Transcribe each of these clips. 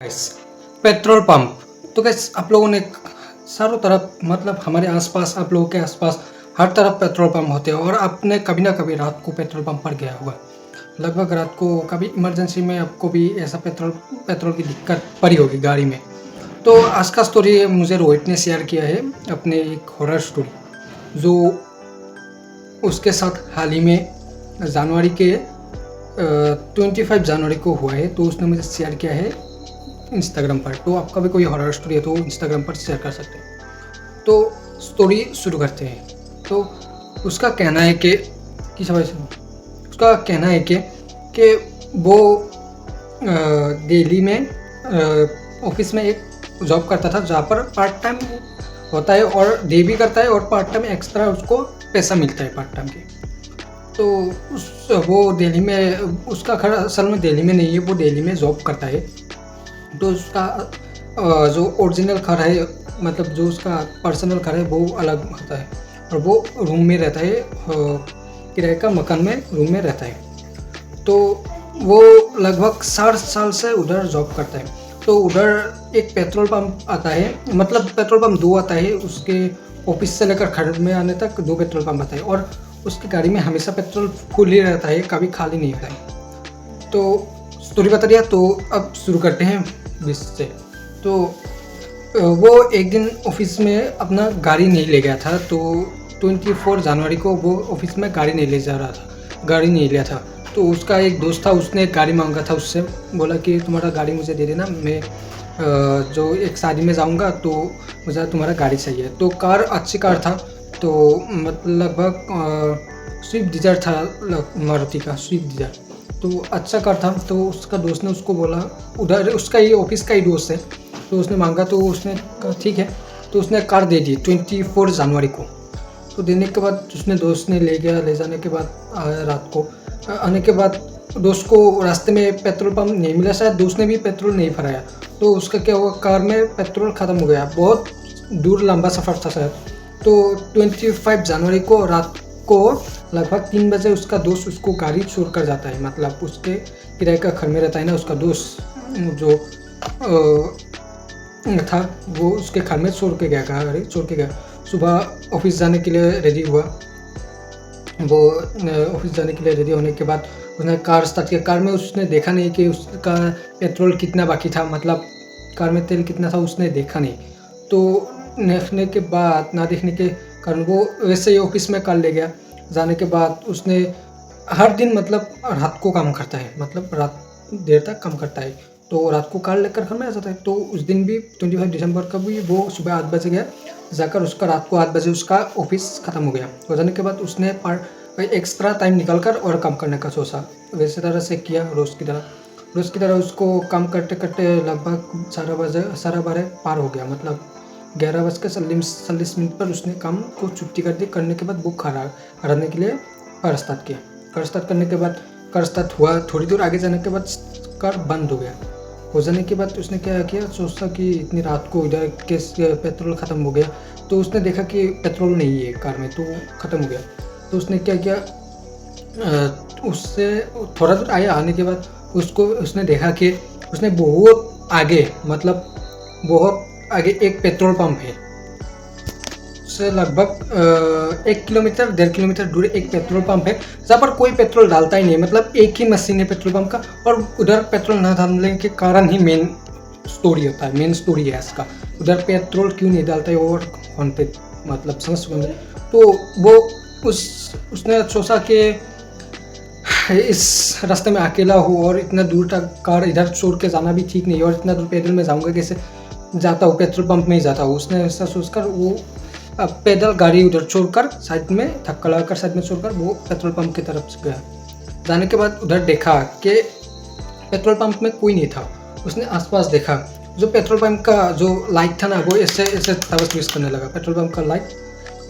Guys, petrol pump. तो guys आप लोगों ने चारों तरफ मतलब हमारे आसपास आप लोगों के आसपास हर तरफ पेट्रोल पंप होते हैं और आपने कभी ना कभी रात को पेट्रोल पंप पर गया होगा। लगभग रात को कभी इमरजेंसी में आपको भी ऐसा पेट्रोल पेट्रोल की दिक्कत पड़ी होगी गाड़ी में। तो आज का स्टोरी मुझे रोहित ने शेयर किया है, अपने एक हॉरर स्टोरी जो उसके साथ हाल ही में जनवरी के 25 जनवरी को हुआ है। तो उसने मुझे शेयर किया है इंस्टाग्राम पर। तो आपका भी कोई हॉरर स्टोरी है तो इंस्टाग्राम पर शेयर कर सकते हैं। तो स्टोरी शुरू करते हैं। तो उसका कहना है कि समझ उसका कहना है कि वो दिल्ली में ऑफिस में एक जॉब करता था जहाँ पर पार्ट टाइम होता है और डे भी करता है और पार्ट टाइम एक्स्ट्रा उसको पैसा मिलता है पार्ट टाइम के। तो वो दिल्ली में, उसका घर असल में दिल्ली में नहीं है, वो दिल्ली में जॉब करता है। तो उसका जो ओरिजिनल घर है, मतलब जो उसका पर्सनल घर है वो अलग होता है और वो रूम में रहता है, किराए का मकान में रूम में रहता है। तो वो लगभग 60 साल से उधर जॉब करता है। तो उधर एक पेट्रोल पंप आता है, मतलब पेट्रोल पंप 2 आता है, उसके ऑफिस से लेकर घर में आने तक 2 पेट्रोल पंप आता है और उसकी गाड़ी में हमेशा पेट्रोल फुल ही रहता है, कभी खाली नहीं होता है। तो स्टोरी बता दिया, तो अब शुरू करते हैं बीच से। तो वो एक दिन ऑफिस में अपना गाड़ी नहीं ले गया था। तो 24 जनवरी को वो ऑफिस में गाड़ी नहीं ले जा रहा था, गाड़ी नहीं लिया था। तो उसका एक दोस्त था, उसने एक गाड़ी मांगा था, उससे बोला कि तुम्हारा गाड़ी मुझे दे देना, मैं जो एक शादी में जाऊंगा तो मुझे तुम्हारा गाड़ी चाहिए। तो कार अच्छी कार था, तो मतलब लगभग स्विफ्ट डिज़ायर था, मारुति का स्विफ्ट डिज़ायर। तो अच्छा कार था। तो उसका दोस्त ने उसको बोला, उधर उसका ये ऑफिस का ही दोस्त है, तो उसने मांगा तो उसने कहा ठीक है। तो उसने कार दे दी 24 जनवरी को। तो देने के बाद उसने दोस्त ने ले गया, ले जाने के बाद रात को आने के बाद दोस्त को रास्ते में पेट्रोल पंप नहीं मिला, शायद दोस्त ने भी पेट्रोल नहीं भराया। तो उसका क्या हुआ, कार में पेट्रोल ख़त्म हो गया, बहुत दूर लंबा सफ़र था शायद। तो 25 जनवरी को रात को लगभग 3 बजे उसका दोस्त उसको गाड़ी छोड़ कर जाता है, मतलब उसके किराए का घर में रहता है ना उसका दोस्त, जो था वो उसके घर में छोड़ के गया, गाड़ी छोड़ के गया। सुबह ऑफिस जाने के लिए रेडी हुआ। वो ऑफिस जाने के लिए रेडी होने के बाद उसने कार स्टार्ट किया। कार में उसने देखा नहीं कि उसका पेट्रोल कितना बाकी था, मतलब कार में तेल कितना था उसने देखा नहीं। तो देखने के बाद, ना देखने के कारण वो वैसे ही ऑफिस में कार ले गया। जाने के बाद उसने हर दिन मतलब रात को काम करता है, मतलब रात देर तक काम करता है। तो रात को कार लेकर घर में आ जाता है। तो उस दिन भी 25 दिसंबर का भी वो सुबह 8 बजे गया, जाकर उसका रात को 8 बजे उसका ऑफिस ख़त्म हो गया। हो जाने के बाद उसने एक्स्ट्रा टाइम निकाल कर और काम करने का सोचा, वैसे तरह से किया रोज़ की तरह उसको काम करते करते लगभग 12:30 पार हो गया, मतलब 11:40 पर उसने काम को छुट्टी कर दी। करने के बाद वो खड़ाने के लिए कार स्टार्ट किया। कार स्टार्ट करने के बाद कार स्टार्ट हुआ, थोड़ी दूर आगे जाने के बाद कार बंद हो गया। हो जाने के बाद उसने क्या किया, सोचा कि इतनी रात को इधर कैसे पेट्रोल ख़त्म हो गया। तो उसने देखा कि पेट्रोल नहीं है कार में, तो ख़त्म हो गया। तो उसने क्या किया, उससे थोड़ा दूर आने के बाद उसने देखा कि उसने बहुत आगे, मतलब बहुत आगे एक पेट्रोल पंप है, उससे लगभग 1 किलोमीटर 1.5 किलोमीटर दूर एक पेट्रोल पंप है जहाँ पर कोई पेट्रोल डालता ही नहीं, मतलब एक ही मशीन है पेट्रोल पंप का। और उधर पेट्रोल ना डालने के कारण ही मेन स्टोरी है इसका, उधर पेट्रोल क्यों नहीं डालता है और कौन पे, मतलब समझ। तो वो उसने सोचा कि इस रास्ते में अकेला हूँ और इतना दूर तक कार इधर छोड़ के जाना भी ठीक नहीं, और इतना दूर पैदल में जाऊँगा कैसे, जाता हूँ पेट्रोल पंप में ही जाता हूँ। उसने ऐसा सोचकर वो पैदल गाड़ी उधर छोड़कर साइड में धक्का लगाकर साइड में छोड़कर वो पेट्रोल पंप की तरफ गया। जाने के बाद उधर देखा कि पेट्रोल पंप में कोई नहीं था। उसने आसपास देखा, जो पेट्रोल पंप का जो लाइट था ना वो ऐसे ऐसे तवस करने लगा, पेट्रोल पंप का लाइट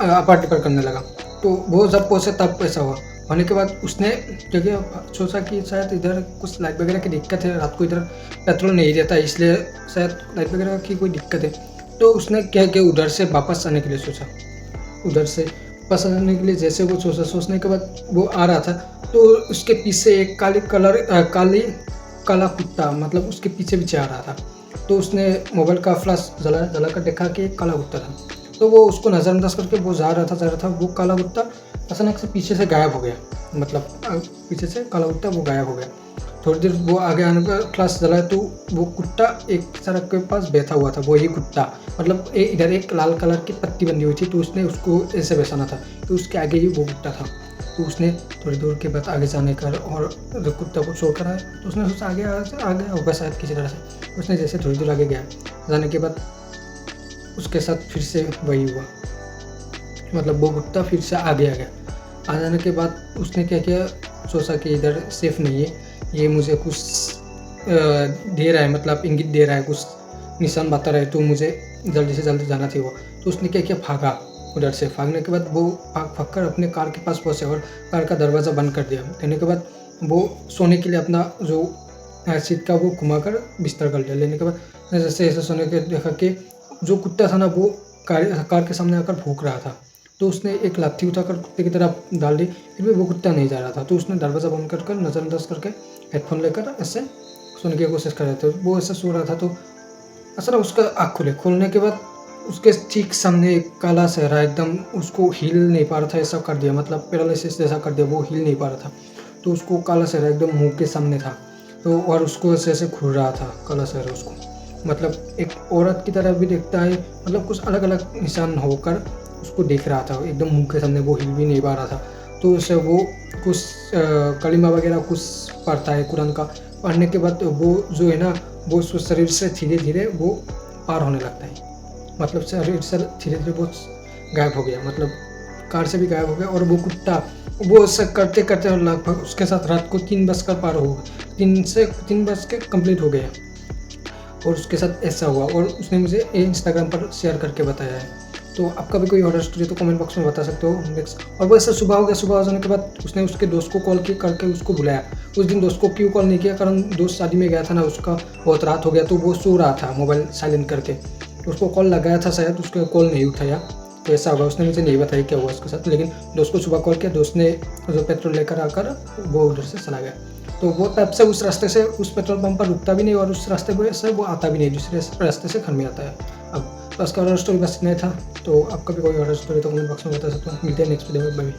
अपार टिपर करने लगा। तो वो जब पहुँचे तब ऐसा हुआ। होने के बाद उसने जगह सोचा कि शायद इधर कुछ लाइट वगैरह की दिक्कत है, रात को इधर पेट्रोल नहीं रहता इसलिए शायद लाइट वगैरह की कोई दिक्कत है। तो उसने क्या किया, उधर से वापस आने के लिए सोचा। उधर से वापस आने के लिए जैसे वो सोचने के बाद वो आ रहा था, तो उसके पीछे एक काला कुत्ता, मतलब उसके पीछे आ रहा था। तो उसने मोबाइल का फ्लैश जला कर देखा कि एक काला कुत्ता था। तो वो उसको नज़रअंदाज करके वो जा रहा था, वो काला कुत्ता अचानक से पीछे से गायब हो गया। मतलब पीछे से काला कुत्ता वो गायब हो गया। थोड़ी देर वो आगे आने पर फ्लैश जला तो वो कुत्ता एक सड़क के पास बैठा हुआ था, वही कुत्ता। मतलब इधर एक लाल कलर की पट्टी बंधी हुई थी, तो उसने उसको ऐसे बैठाना था, तो उसके आगे ही वो कुत्ता था। तो उसने थोड़ी दूर के बाद आगे जाने का और जब कुत्ता को छोड़कर आया, तो उसने सोचा आगे होगा शायद किसी तरह से। उसने जैसे थोड़ी दूर आगे गया, जाने के बाद उसके साथ फिर से वही हुआ। मतलब वो कुत्ता फिर से आगे आ गया। आ जाने के बाद उसने क्या किया, सोचा कि इधर सेफ नहीं है, ये मुझे कुछ दे रहा है, मतलब इंगित दे रहा है, कुछ निशान बता रहा है, तो मुझे जल्दी से जल्दी जाना चाहिए। तो उसने क्या किया, भागा उधर से। भागने के बाद वो भाग कर अपने कार के पास पहुँचे और कार का दरवाज़ा बंद कर दिया। देने के बाद वो सोने के लिए अपना जो सीट का वो घुमाकर बिस्तर कर लिया। लेने के बाद जैसे ऐसे सोने के देखा कि जो कुत्ता था ना, वो कार के सामने आकर भूख रहा था। तो उसने एक लाठी उठाकर कुत्ते की तरफ डाल दी, फिर भी वो कुत्ता नहीं जा रहा था। तो उसने दरवाज़ा बंद कर नज़रअंदाज करके हेडफोन लेकर ऐसे सोने की कोशिश कर रहे थे। वो ऐसे सो रहा था, तो अचानक उसका आँख खोलने के बाद उसके ठीक सामने एक काला चेहरा, एकदम उसको हिल नहीं पा रहा था, ऐसा कर दिया, मतलब पैरालिसिस जैसा कर दिया, वो हिल नहीं पा रहा था। तो उसको काला चेहरा एकदम मुँह के सामने था, तो और उसको ऐसे घूर रहा था काला चेहरा उसको। मतलब एक औरत की तरह भी देखता है, मतलब कुछ अलग अलग निशान होकर उसको देख रहा था, एकदम मुँह के सामने, वो हिल भी नहीं पा रहा था। तो उसे वो कुछ कलिमा वगैरह कुछ पढ़ता है कुरान का। पढ़ने के बाद वो जो है ना, वो उसको शरीर से धीरे धीरे वो पार होने लगता है। मतलब शरीर से धीरे धीरे वो गायब हो गया, मतलब कार से भी गायब हो गया। और वो कुत्ता वो ऐसा करते करते लगभग उसके साथ रात को 3 बज कर पार हो गया, 3 बज के कंप्लीट हो गया। और उसके साथ ऐसा हुआ, और उसने मुझे इंस्टाग्राम पर शेयर करके बताया है। तो आपका भी कोई हॉरर स्टोरी तो कमेंट बॉक्स में बता सकते हो नेक्स्ट। और वो ऐसा सुबह हो गया, सुबह हो जाने के बाद उसने उसके दोस्त को कॉल करके उसको बुलाया। उस दिन दोस्त को क्यों कॉल नहीं किया, कारण दोस्त शादी में गया था ना, उसका बहुत रात हो गया, तो वो सो रहा था मोबाइल साइलेंट करके। तो उसको कॉल लगाया था शायद, उसका कॉल नहीं उठाया, तो ऐसा होगा। उसने मुझे नहीं बताया क्या हुआ उसके साथ, लेकिन दोस्त को सुबह कॉल किया, दोस्त ने जो पेट्रोल लेकर आकर वो उधर से चला गया। तो वो तब से उस रास्ते से उस पेट्रोल पंप पर रुकता भी नहीं, और उस रास्ते से वो आता भी नहीं, दूसरे रास्ते से घर में आता है। अब बस का हॉरर स्टोरी बस इतना ही था। तो आपका भी कोई हॉरर स्टोरी तो कमेंट बॉक्स में बता सकते हो। मिलते हैं नेक्स्ट वीडियो में, बाय।